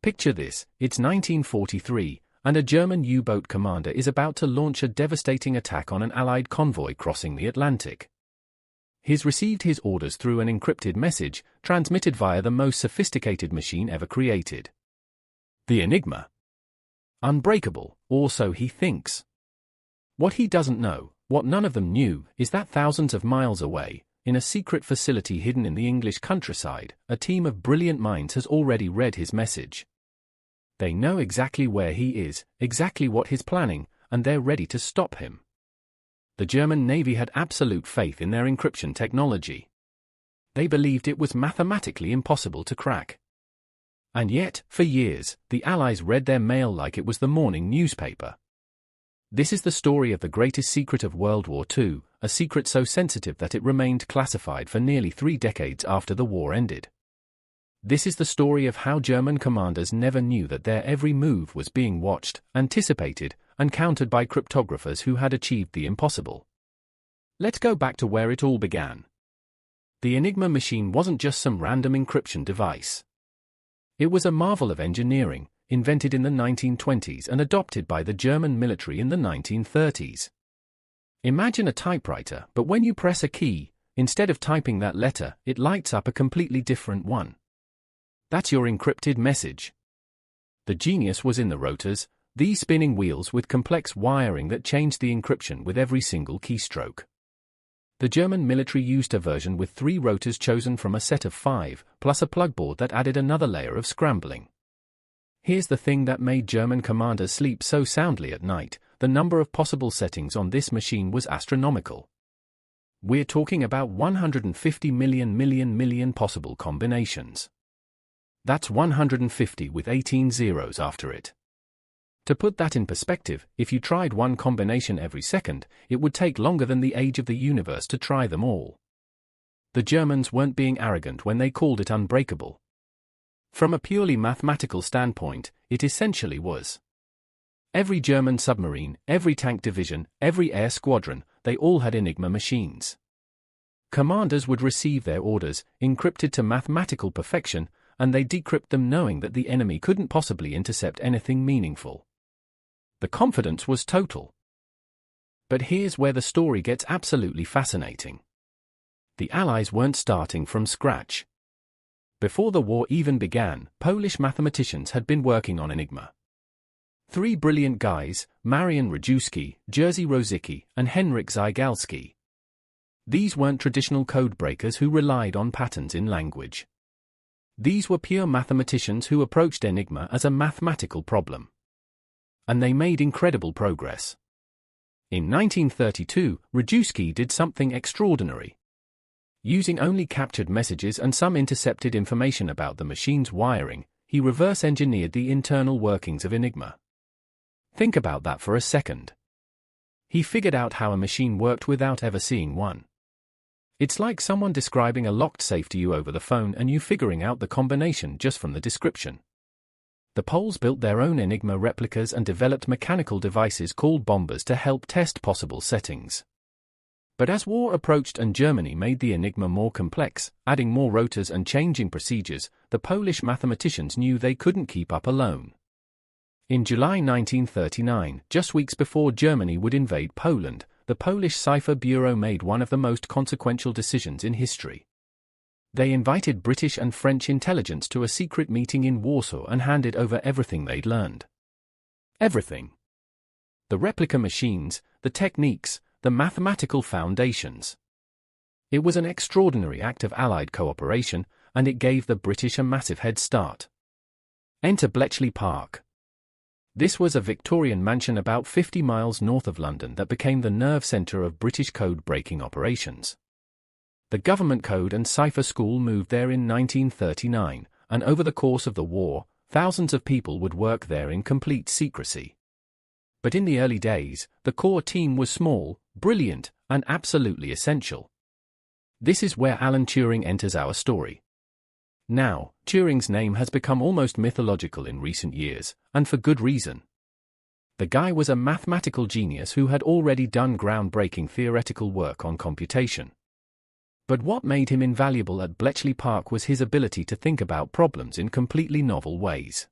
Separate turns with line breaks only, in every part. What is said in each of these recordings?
Picture this, it's 1943, and a German U-boat commander is about to launch a devastating attack on an Allied convoy crossing the Atlantic. He's received his orders through an encrypted message, transmitted via the most sophisticated machine ever created. The Enigma. Unbreakable, or so he thinks. What he doesn't know, what none of them knew, is that thousands of miles away, in a secret facility hidden in the English countryside, a team of brilliant minds has already read his message. They know exactly where he is, exactly what he's planning, and they're ready to stop him. The German Navy had absolute faith in their encryption technology. They believed it was mathematically impossible to crack. And yet, for years, the Allies read their mail like it was the morning newspaper. This is the story of the greatest secret of World War II, a secret so sensitive that it remained classified for nearly 3 decades after the war ended. This is the story of how German commanders never knew that their every move was being watched, anticipated, and countered by cryptographers who had achieved the impossible. Let's go back to where it all began. The Enigma machine wasn't just some random encryption device. It was a marvel of engineering, invented in the 1920s and adopted by the German military in the 1930s. Imagine a typewriter, but when you press a key, instead of typing that letter, it lights up a completely different one. That's your encrypted message. The genius was in the rotors, these spinning wheels with complex wiring that changed the encryption with every single keystroke. The German military used a version with 3 rotors chosen from a set of 5, plus a plugboard that added another layer of scrambling. Here's the thing that made German commanders sleep so soundly at night: the number of possible settings on this machine was astronomical. We're talking about 150 million possible combinations. That's 150 with 18 zeros after it. To put that in perspective, if you tried one combination every second, it would take longer than the age of the universe to try them all. The Germans weren't being arrogant when they called it unbreakable. From a purely mathematical standpoint, it essentially was. Every German submarine, every tank division, every air squadron, they all had Enigma machines. Commanders would receive their orders, encrypted to mathematical perfection, and they decrypt them knowing that the enemy couldn't possibly intercept anything meaningful. The confidence was total. But here's where the story gets absolutely fascinating. The Allies weren't starting from scratch. Before the war even began, Polish mathematicians had been working on Enigma. 3 brilliant guys, Marian Rejewski, Jerzy Rosiecki, and Henryk Zygalski. These weren't traditional codebreakers who relied on patterns in language. These were pure mathematicians who approached Enigma as a mathematical problem. And they made incredible progress. In 1932, Rejewski did something extraordinary. Using only captured messages and some intercepted information about the machine's wiring, he reverse-engineered the internal workings of Enigma. Think about that for a second. He figured out how a machine worked without ever seeing one. It's like someone describing a locked safe to you over the phone and you figuring out the combination just from the description. The Poles built their own Enigma replicas and developed mechanical devices called bombers to help test possible settings. But as war approached and Germany made the Enigma more complex, adding more rotors and changing procedures, the Polish mathematicians knew they couldn't keep up alone. In July 1939, just weeks before Germany would invade Poland, the Polish Cipher Bureau made one of the most consequential decisions in history. They invited British and French intelligence to a secret meeting in Warsaw and handed over everything they'd learned. Everything. The replica machines, the techniques, the mathematical foundations. It was an extraordinary act of Allied cooperation, and it gave the British a massive head start. Enter Bletchley Park. This was a Victorian mansion about 50 miles north of London that became the nerve centre of British code-breaking operations. The government code and cipher school moved there in 1939, and over the course of the war, thousands of people would work there in complete secrecy. But in the early days, the core team was small, brilliant, and absolutely essential. This is where Alan Turing enters our story. Now, Turing's name has become almost mythological in recent years, and for good reason. The guy was a mathematical genius who had already done groundbreaking theoretical work on computation. But what made him invaluable at Bletchley Park was his ability to think about problems in completely novel ways.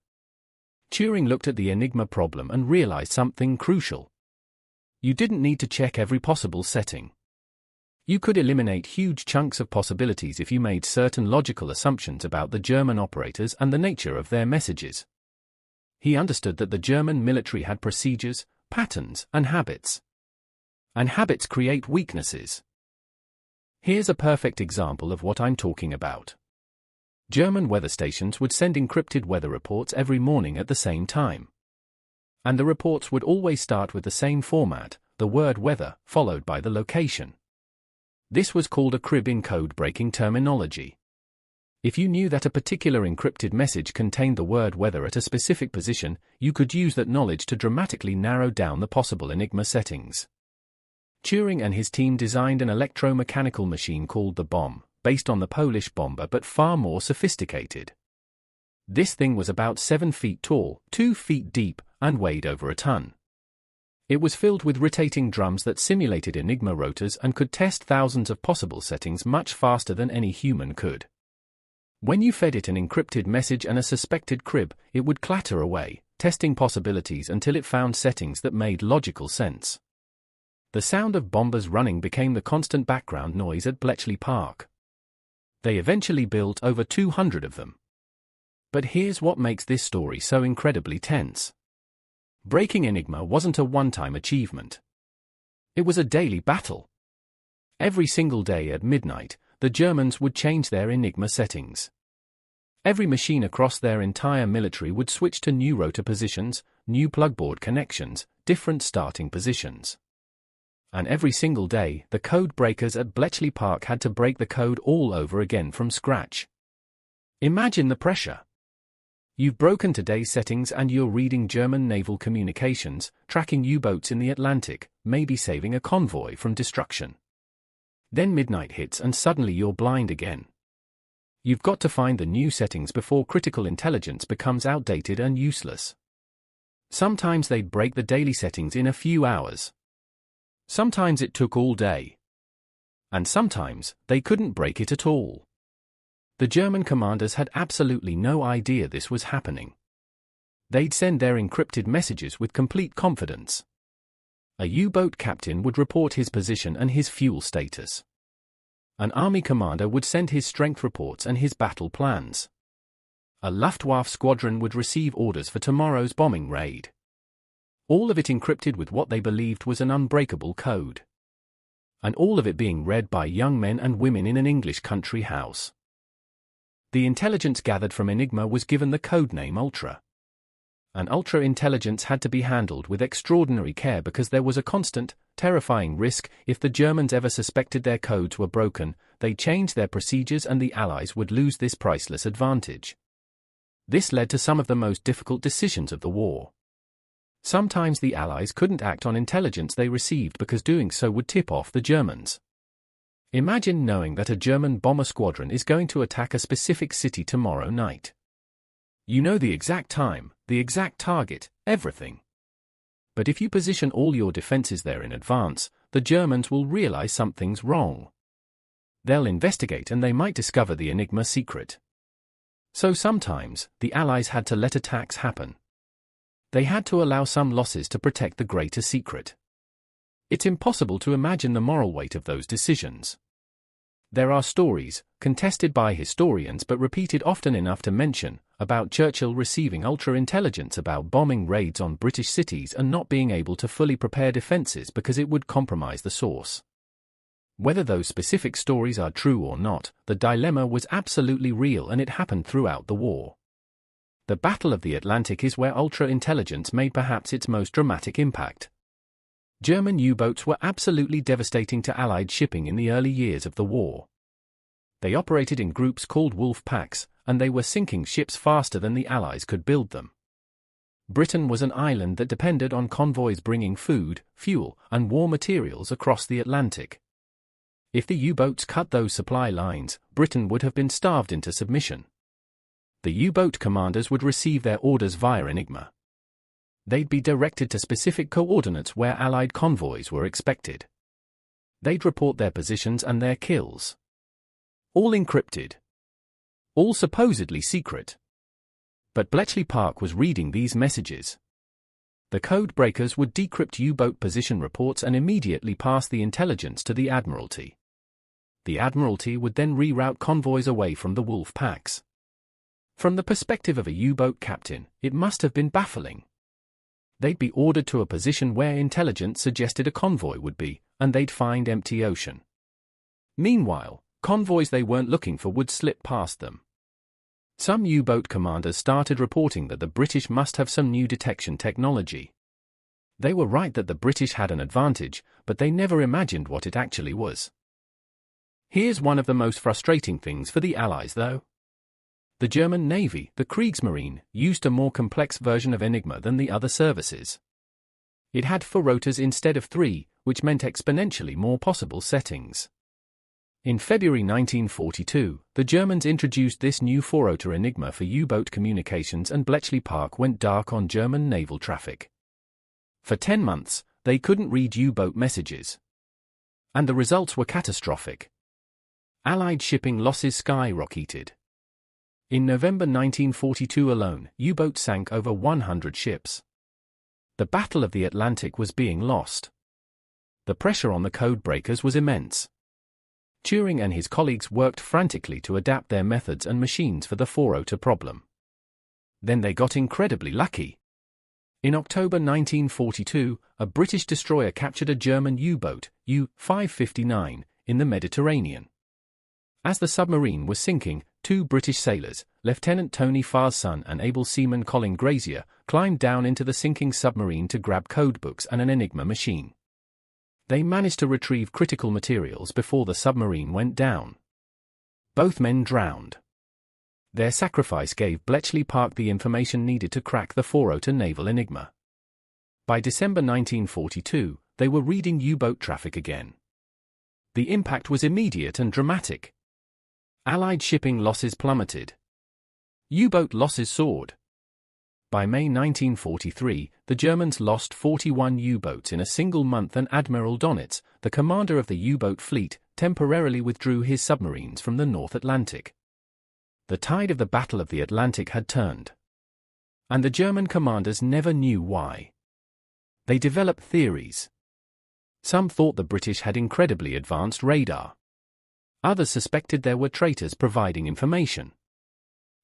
Turing looked at the Enigma problem and realized something crucial. You didn't need to check every possible setting. You could eliminate huge chunks of possibilities if you made certain logical assumptions about the German operators and the nature of their messages. He understood that the German military had procedures, patterns, and habits. And habits create weaknesses. Here's a perfect example of what I'm talking about. German weather stations would send encrypted weather reports every morning at the same time. And the reports would always start with the same format, the word weather, followed by the location. This was called a crib in code-breaking terminology. If you knew that a particular encrypted message contained the word weather at a specific position, you could use that knowledge to dramatically narrow down the possible Enigma settings. Turing and his team designed an electromechanical machine called the Bombe, based on the Polish Bombe but far more sophisticated. This thing was about 7 feet tall, 2 feet deep, and weighed over a ton. It was filled with rotating drums that simulated Enigma rotors and could test thousands of possible settings much faster than any human could. When you fed it an encrypted message and a suspected crib, it would clatter away, testing possibilities until it found settings that made logical sense. The sound of bombers running became the constant background noise at Bletchley Park. They eventually built over 200 of them. But here's what makes this story so incredibly tense. Breaking Enigma wasn't a one-time achievement. It was a daily battle. Every single day at midnight, the Germans would change their Enigma settings. Every machine across their entire military would switch to new rotor positions, new plugboard connections, different starting positions. And every single day, the code breakers at Bletchley Park had to break the code all over again from scratch. Imagine the pressure. You've broken today's settings and you're reading German naval communications, tracking U-boats in the Atlantic, maybe saving a convoy from destruction. Then midnight hits and suddenly you're blind again. You've got to find the new settings before critical intelligence becomes outdated and useless. Sometimes they'd break the daily settings in a few hours. Sometimes it took all day. And sometimes they couldn't break it at all. The German commanders had absolutely no idea this was happening. They'd send their encrypted messages with complete confidence. A U-boat captain would report his position and his fuel status. An army commander would send his strength reports and his battle plans. A Luftwaffe squadron would receive orders for tomorrow's bombing raid. All of it encrypted with what they believed was an unbreakable code. And all of it being read by young men and women in an English country house. The intelligence gathered from Enigma was given the codename Ultra. And Ultra intelligence had to be handled with extraordinary care because there was a constant, terrifying risk if the Germans ever suspected their codes were broken, they'd change their procedures and the Allies would lose this priceless advantage. This led to some of the most difficult decisions of the war. Sometimes the Allies couldn't act on intelligence they received because doing so would tip off the Germans. Imagine knowing that a German bomber squadron is going to attack a specific city tomorrow night. You know the exact time, the exact target, everything. But if you position all your defenses there in advance, the Germans will realize something's wrong. They'll investigate and they might discover the Enigma secret. So sometimes, the Allies had to let attacks happen. They had to allow some losses to protect the greater secret. It's impossible to imagine the moral weight of those decisions. There are stories, contested by historians but repeated often enough to mention, about Churchill receiving ultra-intelligence about bombing raids on British cities and not being able to fully prepare defenses because it would compromise the source. Whether those specific stories are true or not, the dilemma was absolutely real and it happened throughout the war. The Battle of the Atlantic is where ultra-intelligence made perhaps its most dramatic impact. German U-boats were absolutely devastating to Allied shipping in the early years of the war. They operated in groups called wolf packs, and they were sinking ships faster than the Allies could build them. Britain was an island that depended on convoys bringing food, fuel, and war materials across the Atlantic. If the U-boats cut those supply lines, Britain would have been starved into submission. The U-boat commanders would receive their orders via Enigma. They'd be directed to specific coordinates where Allied convoys were expected. They'd report their positions and their kills. All encrypted. All supposedly secret. But Bletchley Park was reading these messages. The codebreakers would decrypt U-boat position reports and immediately pass the intelligence to the Admiralty. The Admiralty would then reroute convoys away from the wolf packs. From the perspective of a U-boat captain, it must have been baffling. They'd be ordered to a position where intelligence suggested a convoy would be, and they'd find empty ocean. Meanwhile, convoys they weren't looking for would slip past them. Some U-boat commanders started reporting that the British must have some new detection technology. They were right that the British had an advantage, but they never imagined what it actually was. Here's one of the most frustrating things for the Allies, though. The German Navy, the Kriegsmarine, used a more complex version of ENIGMA than the other services. It had 4 rotors instead of 3, which meant exponentially more possible settings. In February 1942, the Germans introduced this new 4-rotor ENIGMA for U-boat communications, and Bletchley Park went dark on German naval traffic. For 10 months, they couldn't read U-boat messages. And the results were catastrophic. Allied shipping losses skyrocketed. In November 1942 alone, U-boats sank over 100 ships. The Battle of the Atlantic was being lost. The pressure on the codebreakers was immense. Turing and his colleagues worked frantically to adapt their methods and machines for the 4-rotor problem. Then they got incredibly lucky. In October 1942, a British destroyer captured a German U-boat, U-559, in the Mediterranean. As the submarine was sinking, 2 British sailors, Lieutenant Tony Farr's son and able seaman Colin Grazier, climbed down into the sinking submarine to grab codebooks and an ENIGMA machine. They managed to retrieve critical materials before the submarine went down. Both men drowned. Their sacrifice gave Bletchley Park the information needed to crack the 4-rotor naval ENIGMA. By December 1942, they were reading U-boat traffic again. The impact was immediate and dramatic. Allied shipping losses plummeted. U-boat losses soared. By May 1943, the Germans lost 41 U-boats in a single month, and Admiral Donitz, the commander of the U-boat fleet, temporarily withdrew his submarines from the North Atlantic. The tide of the Battle of the Atlantic had turned. And the German commanders never knew why. They developed theories. Some thought the British had incredibly advanced radar. Others suspected there were traitors providing information.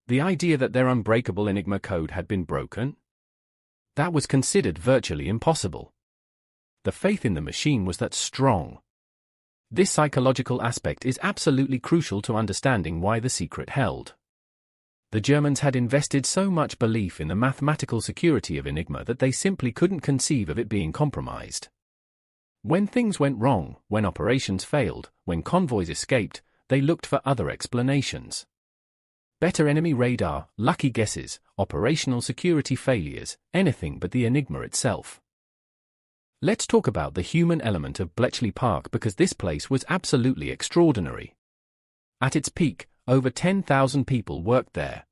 The idea that their unbreakable ENIGMA code had been broken? That was considered virtually impossible. The faith in the machine was that strong. This psychological aspect is absolutely crucial to understanding why the secret held. The Germans had invested so much belief in the mathematical security of ENIGMA that they simply couldn't conceive of it being compromised. When things went wrong, when operations failed, when convoys escaped, they looked for other explanations. Better enemy radar, lucky guesses, operational security failures, anything but the ENIGMA itself. Let's talk about the human element of Bletchley Park, because this place was absolutely extraordinary. At its peak, over 10,000 people worked there.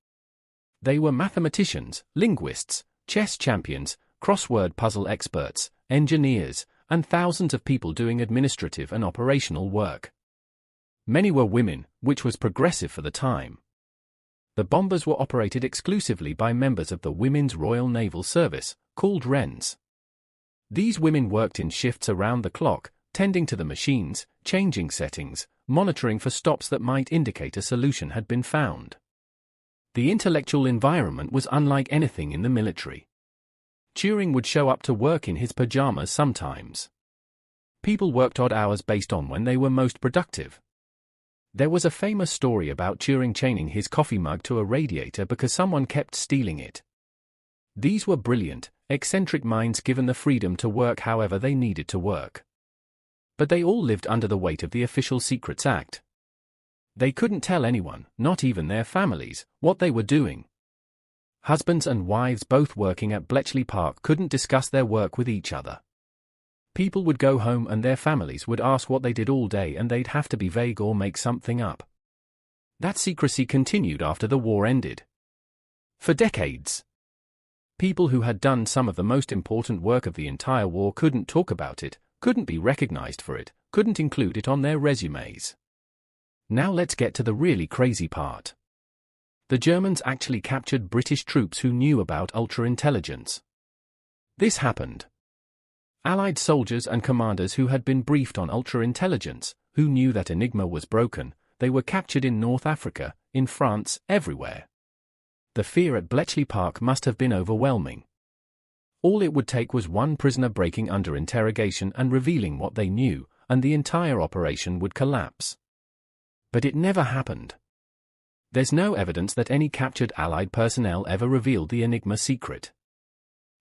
They were mathematicians, linguists, chess champions, crossword puzzle experts, engineers, and thousands of people doing administrative and operational work. Many were women, which was progressive for the time. The bombers were operated exclusively by members of the Women's Royal Naval Service, called Wrens. These women worked in shifts around the clock, tending to the machines, changing settings, monitoring for stops that might indicate a solution had been found. The intellectual environment was unlike anything in the military. Turing would show up to work in his pajamas sometimes. People worked odd hours based on when they were most productive. There was a famous story about Turing chaining his coffee mug to a radiator because someone kept stealing it. These were brilliant, eccentric minds given the freedom to work however they needed to work. But they all lived under the weight of the Official Secrets Act. They couldn't tell anyone, not even their families, what they were doing. Husbands and wives both working at Bletchley Park couldn't discuss their work with each other. People would go home and their families would ask what they did all day, and they'd have to be vague or make something up. That secrecy continued after the war ended. For decades. People who had done some of the most important work of the entire war couldn't talk about it, couldn't be recognized for it, couldn't include it on their resumes. Now let's get to the really crazy part. The Germans actually captured British troops who knew about ultra-intelligence. This happened. Allied soldiers and commanders who had been briefed on ultra-intelligence, who knew that ENIGMA was broken, they were captured in North Africa, in France, everywhere. The fear at Bletchley Park must have been overwhelming. All it would take was one prisoner breaking under interrogation and revealing what they knew, and the entire operation would collapse. But it never happened. There's no evidence that any captured Allied personnel ever revealed the ENIGMA secret.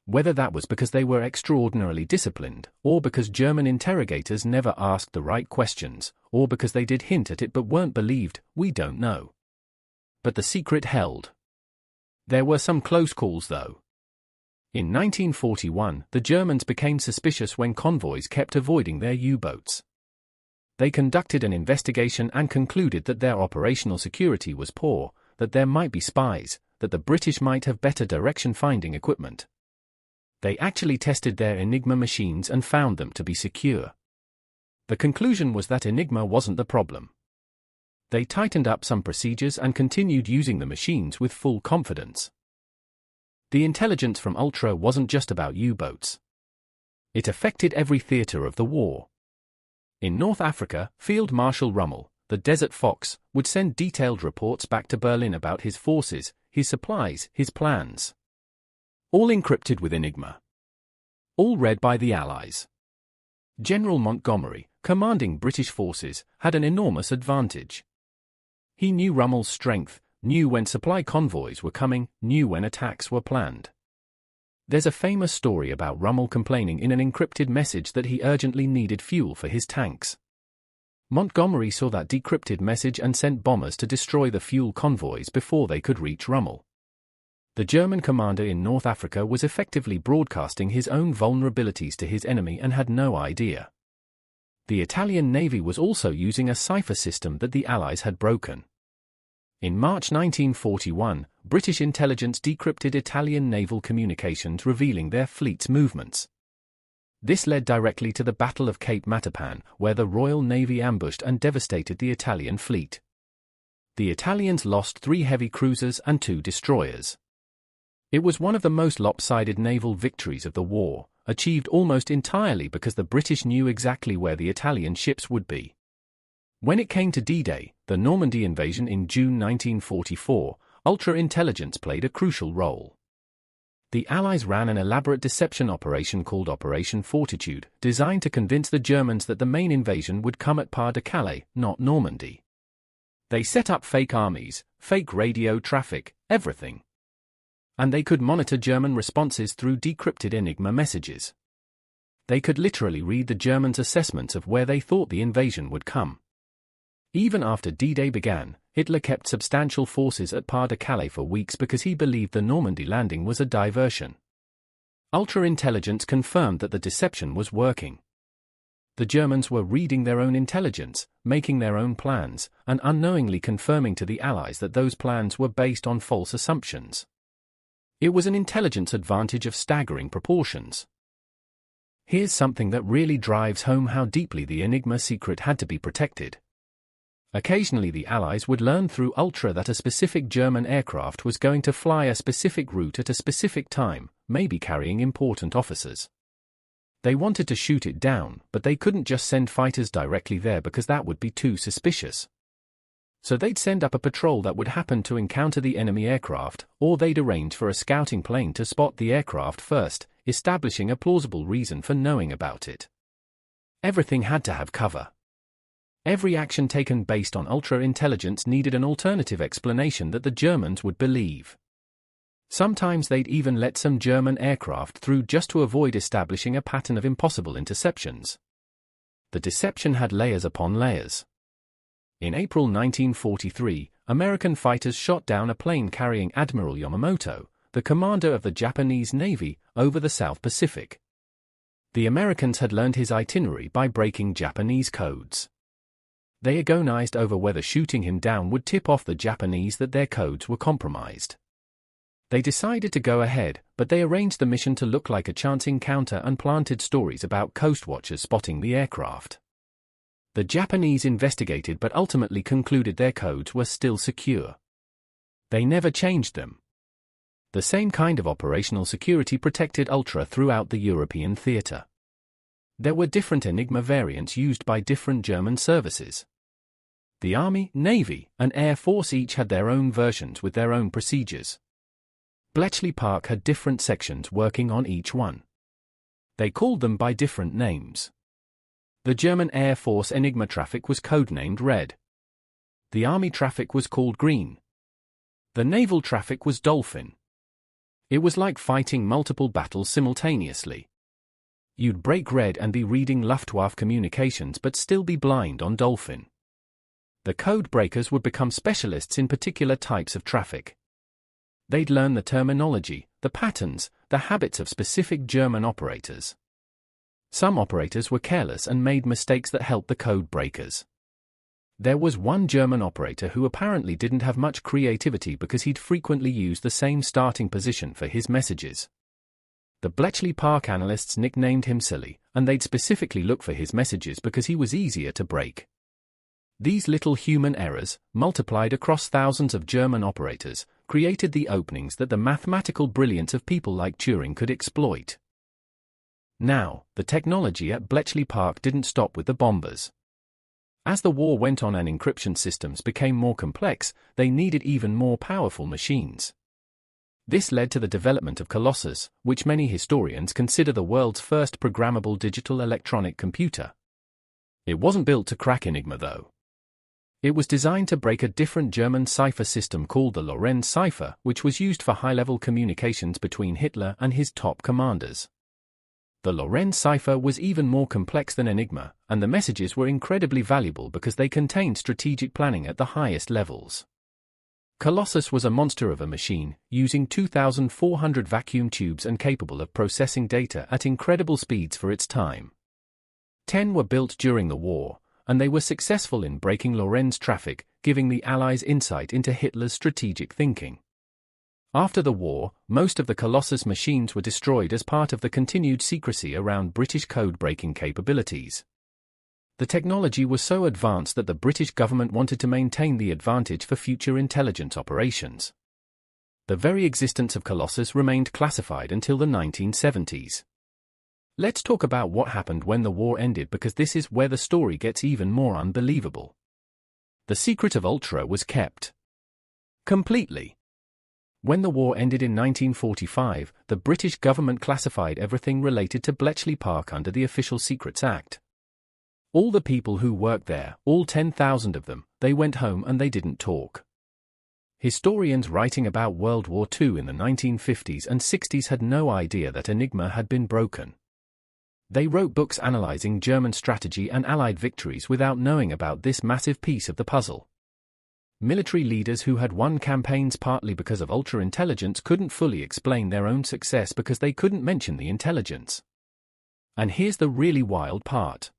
Whether that was because they were extraordinarily disciplined, or because German interrogators never asked the right questions, or because they did hint at it but weren't believed, we don't know. But the secret held. There were some close calls though. In 1941, the Germans became suspicious when convoys kept avoiding their U-boats. They conducted an investigation and concluded that their operational security was poor, that there might be spies, that the British might have better direction-finding equipment. They actually tested their ENIGMA machines and found them to be secure. The conclusion was that ENIGMA wasn't the problem. They tightened up some procedures and continued using the machines with full confidence. The intelligence from Ultra wasn't just about U-boats. It affected every theater of the war. In North Africa, Field Marshal Rommel, the Desert Fox, would send detailed reports back to Berlin about his forces, his supplies, his plans. All encrypted with ENIGMA. All read by the Allies. General Montgomery, commanding British forces, had an enormous advantage. He knew Rommel's strength, knew when supply convoys were coming, knew when attacks were planned. There's a famous story about Rommel complaining in an encrypted message that he urgently needed fuel for his tanks. Montgomery saw that decrypted message and sent bombers to destroy the fuel convoys before they could reach Rommel. The German commander in North Africa was effectively broadcasting his own vulnerabilities to his enemy and had no idea. The Italian Navy was also using a cipher system that the Allies had broken. In March 1941, British intelligence decrypted Italian naval communications revealing their fleet's movements. This led directly to the Battle of Cape Matapan, where the Royal Navy ambushed and devastated the Italian fleet. The Italians lost 3 heavy cruisers and 2 destroyers. It was one of the most lopsided naval victories of the war, achieved almost entirely because the British knew exactly where the Italian ships would be. When it came to D-Day, the Normandy invasion in June 1944, ultra-intelligence played a crucial role. The Allies ran an elaborate deception operation called Operation Fortitude, designed to convince the Germans that the main invasion would come at Pas-de-Calais, not Normandy. They set up fake armies, fake radio traffic, everything. And they could monitor German responses through decrypted ENIGMA messages. They could literally read the Germans' assessments of where they thought the invasion would come. Even after D-Day began, Hitler kept substantial forces at Pas-de-Calais for weeks because he believed the Normandy landing was a diversion. Ultra-intelligence confirmed that the deception was working. The Germans were reading their own intelligence, making their own plans, and unknowingly confirming to the Allies that those plans were based on false assumptions. It was an intelligence advantage of staggering proportions. Here's something that really drives home how deeply the ENIGMA secret had to be protected. Occasionally the Allies would learn through Ultra that a specific German aircraft was going to fly a specific route at a specific time, maybe carrying important officers. They wanted to shoot it down, but they couldn't just send fighters directly there because that would be too suspicious. So they'd send up a patrol that would happen to encounter the enemy aircraft, or they'd arrange for a scouting plane to spot the aircraft first, establishing a plausible reason for knowing about it. Everything had to have cover. Every action taken based on ultra-intelligence needed an alternative explanation that the Germans would believe. Sometimes they'd even let some German aircraft through just to avoid establishing a pattern of impossible interceptions. The deception had layers upon layers. In April 1943, American fighters shot down a plane carrying Admiral Yamamoto, the commander of the Japanese Navy, over the South Pacific. The Americans had learned his itinerary by breaking Japanese codes. They agonized over whether shooting him down would tip off the Japanese that their codes were compromised. They decided to go ahead, but they arranged the mission to look like a chance encounter and planted stories about coast watchers spotting the aircraft. The Japanese investigated but ultimately concluded their codes were still secure. They never changed them. The same kind of operational security protected Ultra throughout the European theater. There were different Enigma variants used by different German services. The Army, Navy, and Air Force each had their own versions with their own procedures. Bletchley Park had different sections working on each one. They called them by different names. The German Air Force Enigma traffic was codenamed Red. The Army traffic was called Green. The naval traffic was Dolphin. It was like fighting multiple battles simultaneously. You'd break Red and be reading Luftwaffe communications but still be blind on Dolphin. The code breakers would become specialists in particular types of traffic. They'd learn the terminology, the patterns, the habits of specific German operators. Some operators were careless and made mistakes that helped the code breakers. There was one German operator who apparently didn't have much creativity because he'd frequently use the same starting position for his messages. The Bletchley Park analysts nicknamed him Silly, and they'd specifically look for his messages because he was easier to break. These little human errors, multiplied across thousands of German operators, created the openings that the mathematical brilliance of people like Turing could exploit. Now, the technology at Bletchley Park didn't stop with the bombers. As the war went on and encryption systems became more complex, they needed even more powerful machines. This led to the development of Colossus, which many historians consider the world's first programmable digital electronic computer. It wasn't built to crack Enigma though. It was designed to break a different German cipher system called the Lorenz cipher, which was used for high-level communications between Hitler and his top commanders. The Lorenz cipher was even more complex than Enigma, and the messages were incredibly valuable because they contained strategic planning at the highest levels. Colossus was a monster of a machine, using 2,400 vacuum tubes and capable of processing data at incredible speeds for its time. 10 were built during the war, and they were successful in breaking Lorenz traffic, giving the Allies insight into Hitler's strategic thinking. After the war, most of the Colossus machines were destroyed as part of the continued secrecy around British code-breaking capabilities. The technology was so advanced that the British government wanted to maintain the advantage for future intelligence operations. The very existence of Colossus remained classified until the 1970s. Let's talk about what happened when the war ended because this is where the story gets even more unbelievable. The secret of Ultra was kept completely. When the war ended in 1945, the British government classified everything related to Bletchley Park under the Official Secrets Act. All the people who worked there, all 10,000 of them, they went home and they didn't talk. Historians writing about World War II in the 1950s and 60s had no idea that Enigma had been broken. They wrote books analyzing German strategy and Allied victories without knowing about this massive piece of the puzzle. Military leaders who had won campaigns partly because of ultra-intelligence couldn't fully explain their own success because they couldn't mention the intelligence. And here's the really wild part.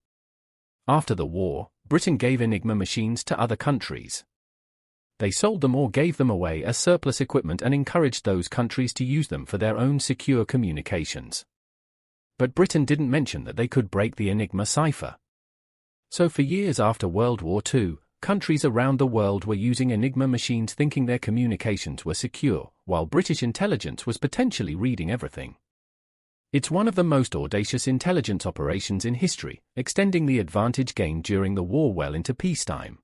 After the war, Britain gave Enigma machines to other countries. They sold them or gave them away as surplus equipment and encouraged those countries to use them for their own secure communications. But Britain didn't mention that they could break the Enigma cipher. So for years after World War II, countries around the world were using Enigma machines thinking their communications were secure, while British intelligence was potentially reading everything. It's one of the most audacious intelligence operations in history, extending the advantage gained during the war well into peacetime.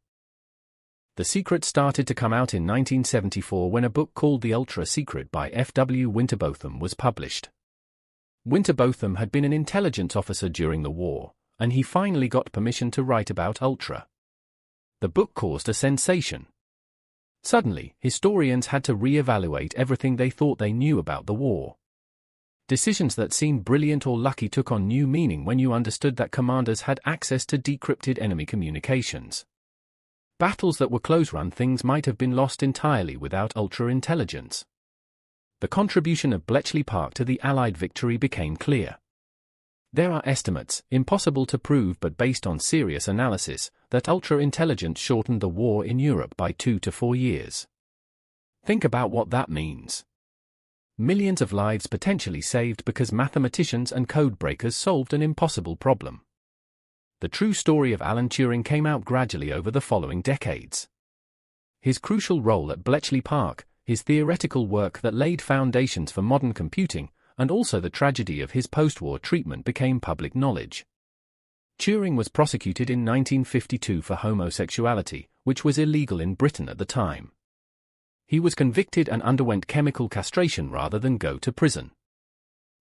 The secret started to come out in 1974 when a book called The Ultra Secret by F.W. Winterbotham was published. Winterbotham had been an intelligence officer during the war, and he finally got permission to write about Ultra. The book caused a sensation. Suddenly, historians had to re-evaluate everything they thought they knew about the war. Decisions that seemed brilliant or lucky took on new meaning when you understood that commanders had access to decrypted enemy communications. Battles that were close-run things might have been lost entirely without ultra-intelligence. The contribution of Bletchley Park to the Allied victory became clear. There are estimates, impossible to prove but based on serious analysis, that ultra-intelligence shortened the war in Europe by 2 to 4 years. Think about what that means. Millions of lives potentially saved because mathematicians and code breakers solved an impossible problem. The true story of Alan Turing came out gradually over the following decades. His crucial role at Bletchley Park, his theoretical work that laid foundations for modern computing, and also the tragedy of his post-war treatment became public knowledge. Turing was prosecuted in 1952 for homosexuality, which was illegal in Britain at the time. He was convicted and underwent chemical castration rather than go to prison.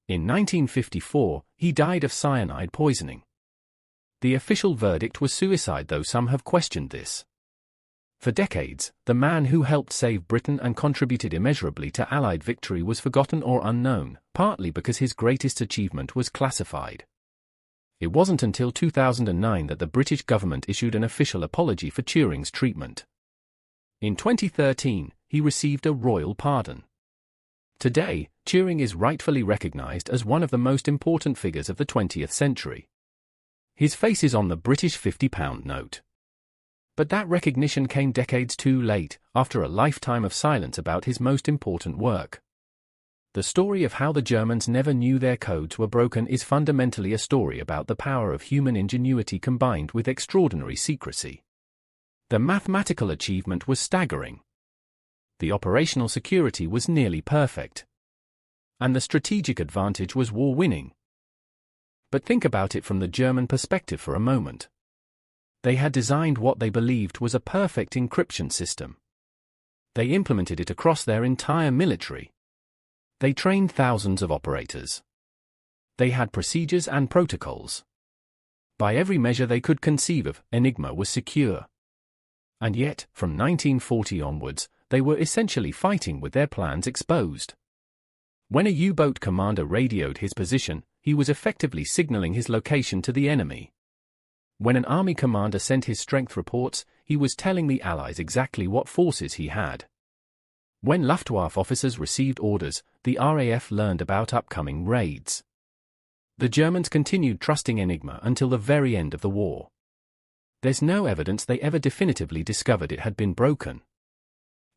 In 1954, he died of cyanide poisoning. The official verdict was suicide, though some have questioned this. For decades, the man who helped save Britain and contributed immeasurably to Allied victory was forgotten or unknown, partly because his greatest achievement was classified. It wasn't until 2009 that the British government issued an official apology for Turing's treatment. In 2013, he received a royal pardon. Today, Turing is rightfully recognized as one of the most important figures of the 20th century. His face is on the British £50 note. But that recognition came decades too late, after a lifetime of silence about his most important work. The story of how the Germans never knew their codes were broken is fundamentally a story about the power of human ingenuity combined with extraordinary secrecy. The mathematical achievement was staggering. The operational security was nearly perfect. And the strategic advantage was war-winning. But think about it from the German perspective for a moment. They had designed what they believed was a perfect encryption system. They implemented it across their entire military. They trained thousands of operators. They had procedures and protocols. By every measure they could conceive of, ENIGMA was secure. And yet, from 1940 onwards, they were essentially fighting with their plans exposed. When a U-boat commander radioed his position, he was effectively signaling his location to the enemy. When an army commander sent his strength reports, he was telling the Allies exactly what forces he had. When Luftwaffe officers received orders, the RAF learned about upcoming raids. The Germans continued trusting ENIGMA until the very end of the war. There's no evidence they ever definitively discovered it had been broken.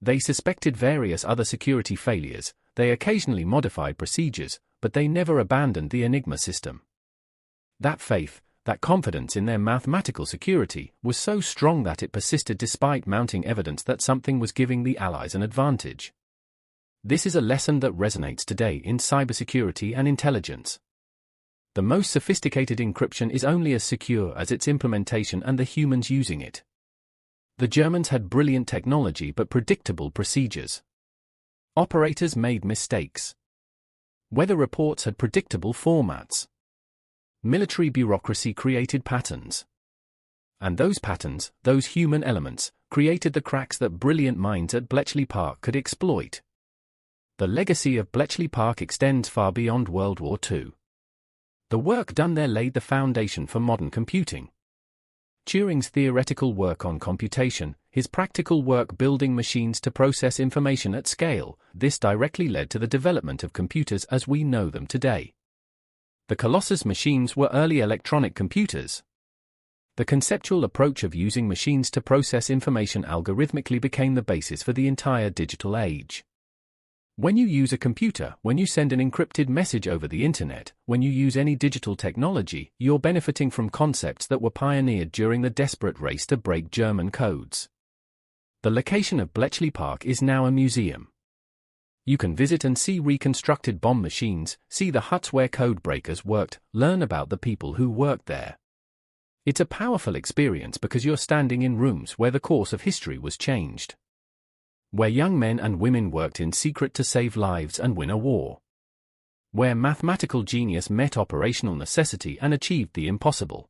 They suspected various other security failures, they occasionally modified procedures, but they never abandoned the ENIGMA system. That faith, that confidence in their mathematical security, was so strong that it persisted despite mounting evidence that something was giving the Allies an advantage. This is a lesson that resonates today in cybersecurity and intelligence. The most sophisticated encryption is only as secure as its implementation and the humans using it. The Germans had brilliant technology but predictable procedures. Operators made mistakes. Weather reports had predictable formats. Military bureaucracy created patterns. And those patterns, those human elements, created the cracks that brilliant minds at Bletchley Park could exploit. The legacy of Bletchley Park extends far beyond World War II. The work done there laid the foundation for modern computing. Turing's theoretical work on computation, his practical work building machines to process information at scale, this directly led to the development of computers as we know them today. The Colossus machines were early electronic computers. The conceptual approach of using machines to process information algorithmically became the basis for the entire digital age. When you use a computer, when you send an encrypted message over the internet, when you use any digital technology, you're benefiting from concepts that were pioneered during the desperate race to break German codes. The location of Bletchley Park is now a museum. You can visit and see reconstructed bomb machines, see the huts where codebreakers worked, learn about the people who worked there. It's a powerful experience because you're standing in rooms where the course of history was changed. Where young men and women worked in secret to save lives and win a war. Where mathematical genius met operational necessity and achieved the impossible.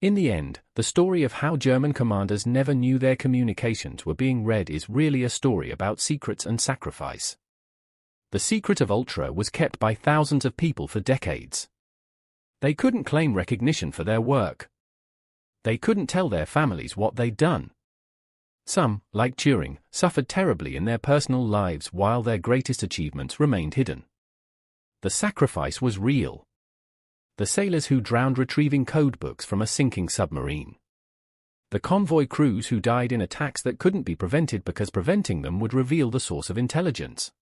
In the end, the story of how German commanders never knew their communications were being read is really a story about secrets and sacrifice. The secret of Ultra was kept by thousands of people for decades. They couldn't claim recognition for their work. They couldn't tell their families what they'd done. Some, like Turing, suffered terribly in their personal lives while their greatest achievements remained hidden. The sacrifice was real. The sailors who drowned retrieving codebooks from a sinking submarine. The convoy crews who died in attacks that couldn't be prevented because preventing them would reveal the source of intelligence.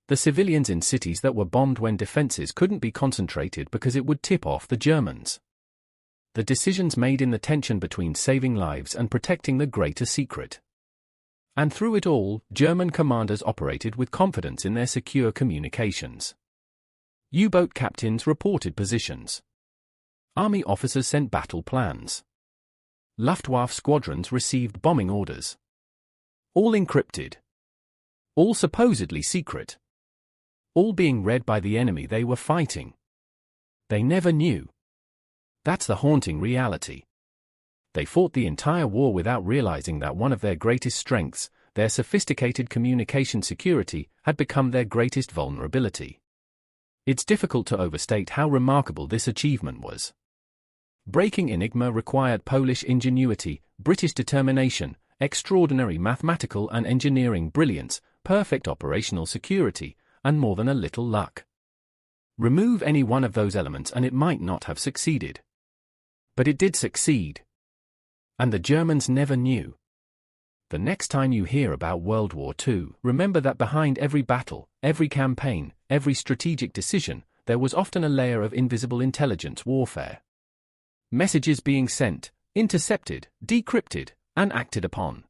The civilians in cities that were bombed when defenses couldn't be concentrated because it would tip off the Germans. The decisions made in the tension between saving lives and protecting the greater secret. And through it all, German commanders operated with confidence in their secure communications. U-boat captains reported positions. Army officers sent battle plans. Luftwaffe squadrons received bombing orders. All encrypted. All supposedly secret. All being read by the enemy they were fighting. They never knew. That's the haunting reality. They fought the entire war without realizing that one of their greatest strengths, their sophisticated communication security, had become their greatest vulnerability. It's difficult to overstate how remarkable this achievement was. Breaking ENIGMA required Polish ingenuity, British determination, extraordinary mathematical and engineering brilliance, perfect operational security, and more than a little luck. Remove any one of those elements and it might not have succeeded. But it did succeed. And the Germans never knew. The next time you hear about World War II, remember that behind every battle, every campaign, every strategic decision, there was often a layer of invisible intelligence warfare. Messages being sent, intercepted, decrypted, and acted upon.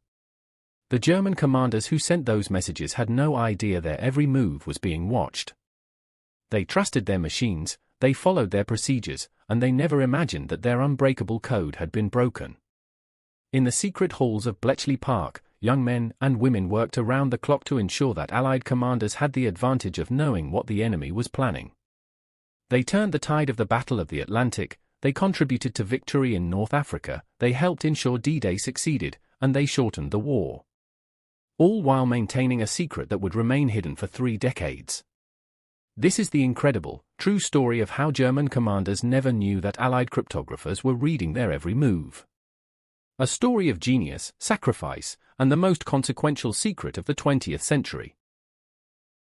The German commanders who sent those messages had no idea their every move was being watched. They trusted their machines, they followed their procedures, and they never imagined that their unbreakable code had been broken. In the secret halls of Bletchley Park, young men and women worked around the clock to ensure that Allied commanders had the advantage of knowing what the enemy was planning. They turned the tide of the Battle of the Atlantic, they contributed to victory in North Africa, they helped ensure D-Day succeeded, and they shortened the war. All while maintaining a secret that would remain hidden for 3 decades. This is the incredible, true story of how German commanders never knew that Allied cryptographers were reading their every move. A story of genius, sacrifice, and the most consequential secret of the 20th century.